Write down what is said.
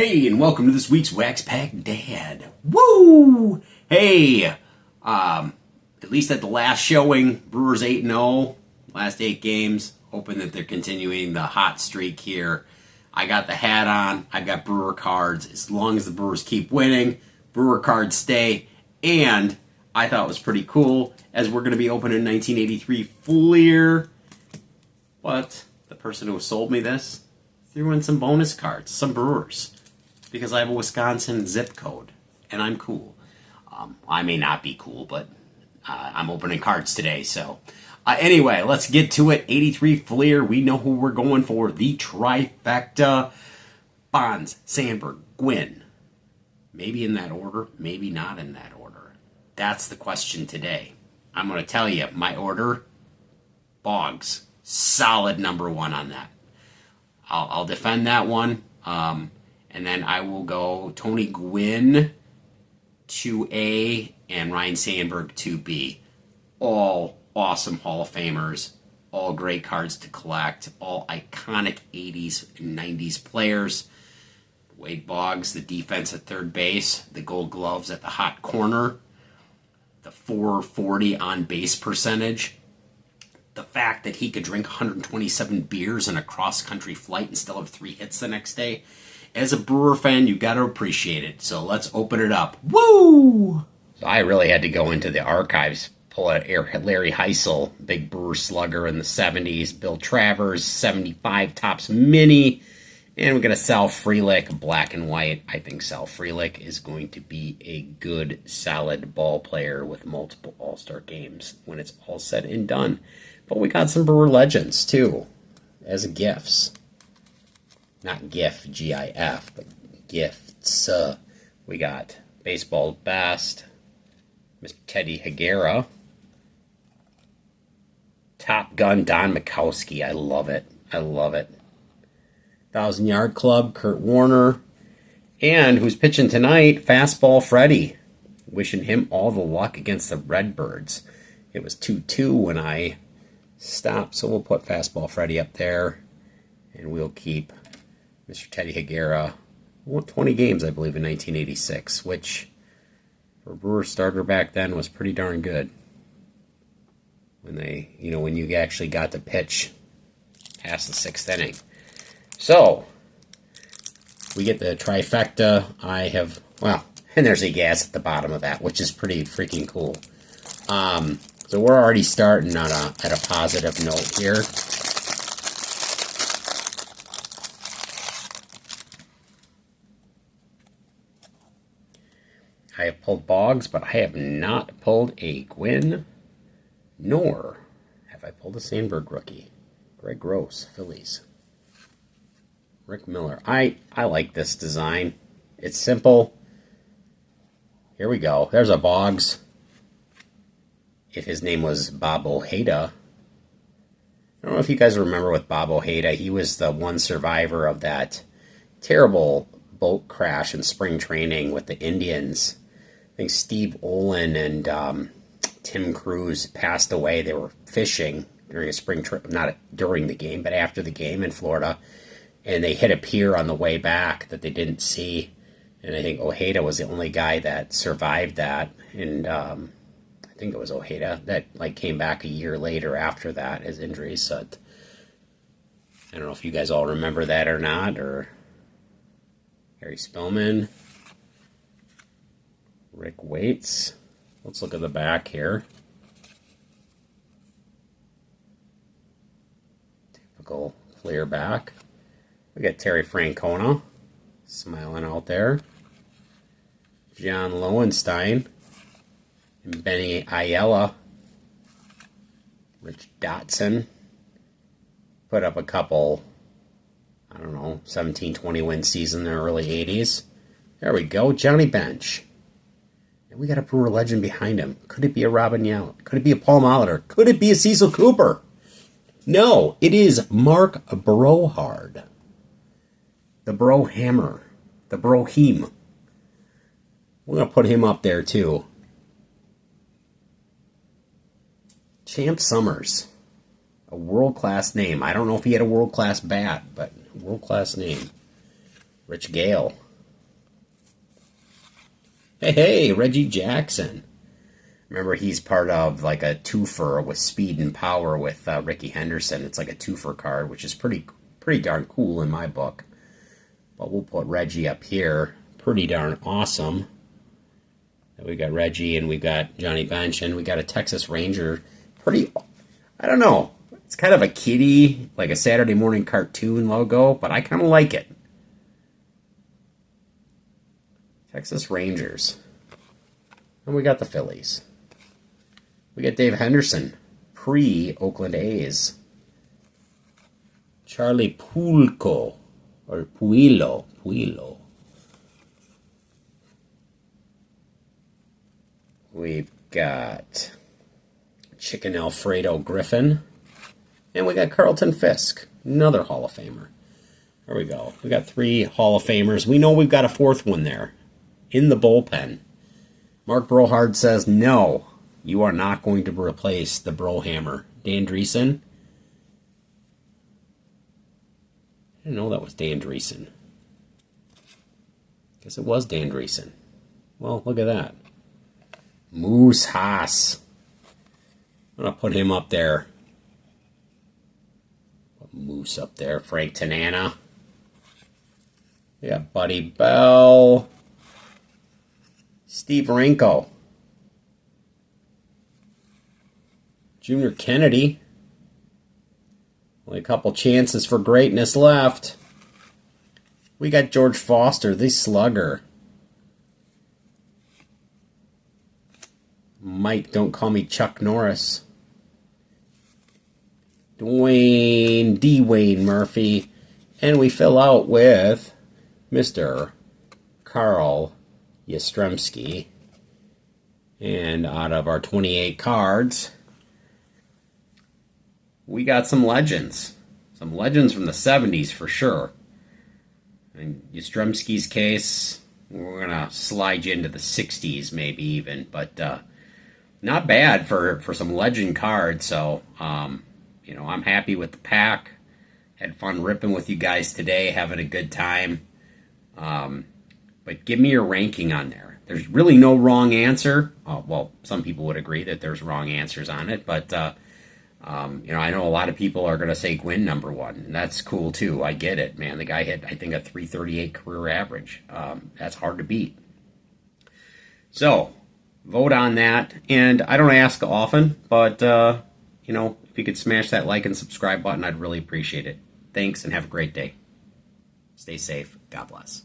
Hey, and welcome to this week's Wax Pack Dad. Woo! Hey, at least at the last showing, Brewers 8-0, last 8 games. Hoping that they're continuing the hot streak here. I got the hat on. I've got Brewer cards. As long as the Brewers keep winning, Brewer cards stay. And I thought it was pretty cool, as we're going to be opening 1983 Fleer. But the person who sold me this threw in some bonus cards, some Brewers, because I have a Wisconsin zip code, and I'm cool. I may not be cool, but I'm opening cards today, so. Anyway, let's get to it. 83 Fleer, we know who we're going for. The trifecta. Bonds, Sandberg, Gwynn. Maybe in that order, maybe not in that order. That's the question today. I'm going to tell you, my order, Boggs. Solid number 1 on that. I'll defend that one. And then I will go Tony Gwynn 2A and Ryan Sandberg 2B. All awesome Hall of Famers. All great cards to collect. All iconic 80s and 90s players. Wade Boggs, the defense at third base. The gold gloves at the hot corner. The 440 on base percentage. The fact that he could drink 127 beers in a cross-country flight and still have 3 hits the next day. As a Brewer fan, you got to appreciate it. So let's open it up. Woo! So I really had to go into the archives, pull out Larry Heisel, big Brewer slugger in the 70s, Bill Travers, 75 Topps Mini, and we're going to Sal Frelick, black and white. I think Sal Frelick is going to be a good, solid ball player with multiple All-Star games when it's all said and done. But we got some Brewer legends, too, as gifts. Not GIF, G-I-F, but gifts. We got Baseball Best, Mr. Teddy Higuera, Top Gun Don Mikowski. I love it. I love it. 1,000-Yard Club, Kurt Warner, and who's pitching tonight, Fastball Freddy. Wishing him all the luck against the Redbirds. It was 2-2 when I stopped, so we'll put Fastball Freddy up there, and we'll keep Mr. Teddy Higuera. 20 games, I believe, in 1986, which for a Brewer starter back then was pretty darn good. When when you actually got to pitch past the 6th inning. So, we get the trifecta. I have, and there's a gas at the bottom of that, which is pretty freaking cool. So we're already starting on at a positive note here. I have pulled Boggs, but I have not pulled a Gwynn, nor have I pulled a Sandberg rookie. Greg Gross, Phillies. Rick Miller. I like this design. It's simple. Here we go. There's a Boggs. If his name was Bob Ojeda. I don't know if you guys remember with Bob Ojeda. He was the one survivor of that terrible boat crash in spring training with the Indians. I think Steve Olin and Tim Cruz passed away. They were fishing during a spring trip, not during the game, but after the game in Florida. And they hit a pier on the way back that they didn't see. And I think Ojeda was the only guy that survived that. And I think it was Ojeda that came back a year later after that, his injuries. So I don't know if you guys all remember that or not. Or Harry Spillman. Rick Waits. Let's look at the back here. Typical Fleer back. We got Terry Francona smiling out there. John Lowenstein. And Benny Ayala. Rich Dotson. Put up a couple, 17-20 win season in the early 80s. There we go. Johnny Bench. And we got a Brewer legend behind him. Could it be a Robin Yount? Could it be a Paul Molitor? Could it be a Cecil Cooper? No, it is Mark Brohard. The Brohammer. The Broheem. We're going to put him up there too. Champ Summers. A world-class name. I don't know if he had a world-class bat, but a world-class name. Rich Gale. Hey, Reggie Jackson. Remember, he's part of like a twofer with Speed and Power with Ricky Henderson. It's like a twofer card, which is pretty darn cool in my book. But we'll put Reggie up here. Pretty darn awesome. We got Reggie and we got Johnny Bench and we got a Texas Ranger. Pretty, I don't know. It's kind of a kiddie, like a Saturday morning cartoon logo, but I kind of like it. Texas Rangers. And we got the Phillies. We got Dave Henderson, pre-Oakland A's. Charlie Puillo, or Puillo. We've got Chicken Alfredo Griffin. And we got Carlton Fisk, another Hall of Famer. There we go. We got 3 Hall of Famers. We know we've got a 4th one there in the bullpen. Mark Brohard says, no, you are not going to replace the Brohammer. Dan Dreesen. I didn't know that was Dan Dreesen. Guess it was Dan Dreesen. Well, look at that. Moose Haas. I'm going to put him up there. Put Moose up there. Frank Tanana. We got Buddy Bell. Steve Rinko. Junior Kennedy. Only a couple chances for greatness left. We got George Foster, the slugger. Mike, don't call me Chuck Norris. Dwayne Murphy. And we fill out with Mr. Carl Yastrzemski. And out of our 28 cards, we got some legends. Some legends from the 70s for sure. In Yastrzemski's case, we're going to slide you into the 60s maybe even. But not bad for some legend cards. So, you know, I'm happy with the pack. Had fun ripping with you guys today, having a good time. But give me your ranking on there. There's really no wrong answer. Well, some people would agree that there's wrong answers on it, but you know, I know a lot of people are going to say Gwynn number 1, and that's cool too. I get it, man. The guy had, I think, a 338 career average. That's hard to beat. So, vote on that. And I don't ask often, but you know, if you could smash that like and subscribe button, I'd really appreciate it. Thanks, and have a great day. Stay safe. God bless.